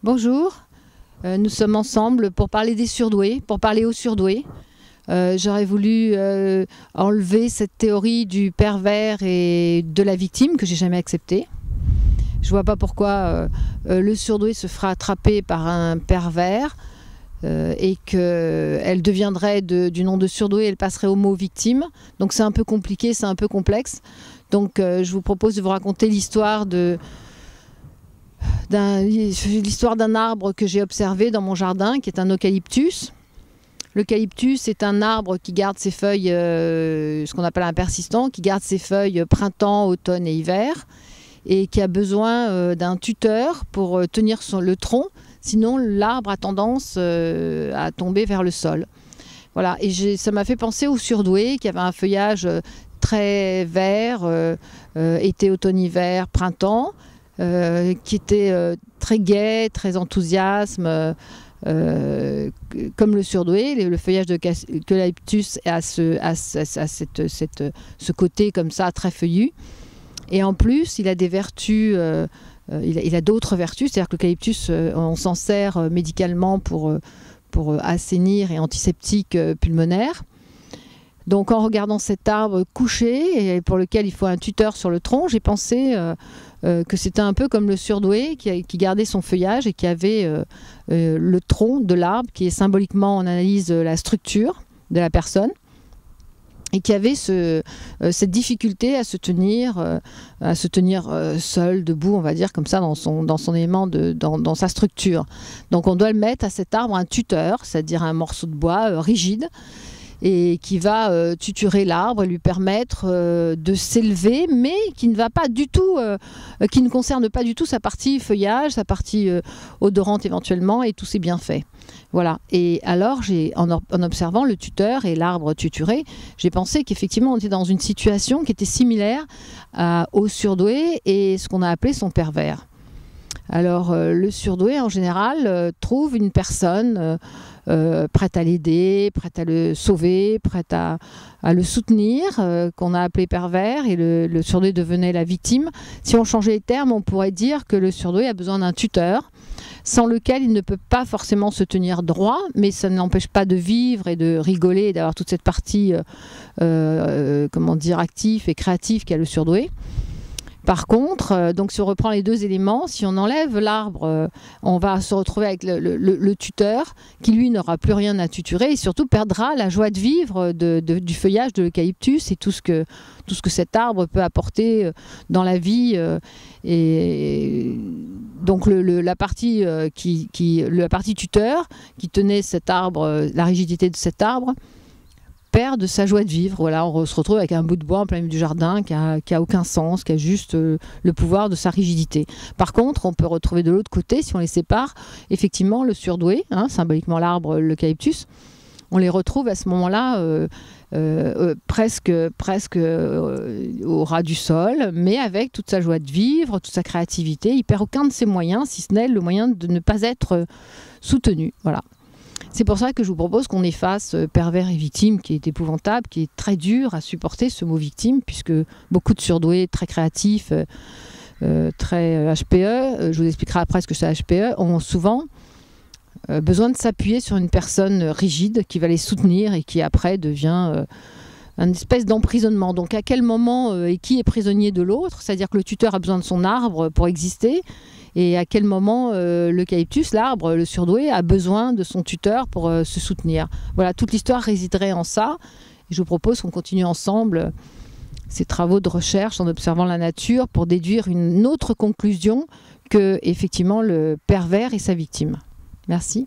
Bonjour, nous sommes ensemble pour parler des surdoués, pour parler aux surdoués. J'aurais voulu enlever cette théorie du pervers et de la victime que j'ai jamais acceptée. Je vois pas pourquoi le surdoué se fera attraper par un pervers et qu'elle deviendrait du nom de surdoué, elle passerait au mot victime. Donc c'est un peu compliqué, c'est un peu complexe. Donc je vous propose de vous raconter l'histoire d'un arbre que j'ai observé dans mon jardin, qui est un eucalyptus. L'eucalyptus est un arbre qui garde ses feuilles, ce qu'on appelle un persistant, qui garde ses feuilles printemps, automne et hiver, et qui a besoin d'un tuteur pour tenir le tronc, sinon l'arbre a tendance à tomber vers le sol. Voilà, et ça m'a fait penser au surdoué, qui avait un feuillage très vert, été, automne, hiver, printemps, qui était très gai, très enthousiaste, comme le surdoué. Le feuillage de l'eucalyptus a ce côté comme ça, très feuillu. Et en plus, il a des vertus, il a d'autres vertus, c'est-à-dire que l'eucalyptus, on s'en sert médicalement pour assainir et antiseptique pulmonaire. Donc en regardant cet arbre couché et pour lequel il faut un tuteur sur le tronc, j'ai pensé que c'était un peu comme le surdoué qui gardait son feuillage et qui avait le tronc de l'arbre qui est symboliquement, on analyse la structure de la personne et qui avait cette difficulté à se tenir seul, debout, on va dire comme ça, dans son élément, dans sa structure. Donc on doit le mettre à cet arbre un tuteur, c'est-à-dire un morceau de bois rigide, et qui va tuturer l'arbre et lui permettre de s'élever, mais qui ne concerne pas du tout sa partie feuillage, sa partie odorante éventuellement, et tous ses bienfaits. Voilà. Et alors, en observant le tuteur et l'arbre tuturé, j'ai pensé qu'effectivement, on était dans une situation qui était similaire au surdoué et ce qu'on a appelé son pervers. Alors, le surdoué, en général, trouve une personne prête à l'aider, prête à le sauver, prête à le soutenir, qu'on a appelé pervers, et le surdoué devenait la victime. Si on changeait les termes, on pourrait dire que le surdoué a besoin d'un tuteur, sans lequel il ne peut pas forcément se tenir droit, mais ça ne l'empêche pas de vivre et de rigoler et d'avoir toute cette partie comment dire, active et créative qu'a le surdoué. Par contre, donc si on reprend les deux éléments, si on enlève l'arbre, on va se retrouver avec le tuteur qui lui n'aura plus rien à tuturer et surtout perdra la joie de vivre du feuillage de l'eucalyptus et tout ce que cet arbre peut apporter dans la vie. Et donc la partie tuteur qui tenait cet arbre, la rigidité de cet arbre, perd de sa joie de vivre. Voilà, on se retrouve avec un bout de bois en plein milieu du jardin qui a aucun sens, qui a juste le pouvoir de sa rigidité. Par contre, on peut retrouver de l'autre côté, si on les sépare, effectivement le surdoué, symboliquement l'arbre, l'eucalyptus, on les retrouve à ce moment-là presque au ras du sol, mais avec toute sa joie de vivre, toute sa créativité. Il perd aucun de ses moyens, si ce n'est le moyen de ne pas être soutenu. Voilà. C'est pour ça que je vous propose qu'on efface pervers et victime, qui est épouvantable, qui est très dur à supporter, ce mot victime, puisque beaucoup de surdoués très créatifs, très HPE, je vous expliquerai après ce que c'est HPE, ont souvent besoin de s'appuyer sur une personne rigide qui va les soutenir et qui après devient une espèce d'emprisonnement. Donc à quel moment et qui est prisonnier de l'autre? C'est-à-dire que le tuteur a besoin de son arbre pour exister. Et à quel moment l'eucalyptus, l'arbre, le surdoué, a besoin de son tuteur pour se soutenir. Voilà, toute l'histoire résiderait en ça. Et je vous propose qu'on continue ensemble ces travaux de recherche en observant la nature pour déduire une autre conclusion que, effectivement, le pervers est sa victime. Merci.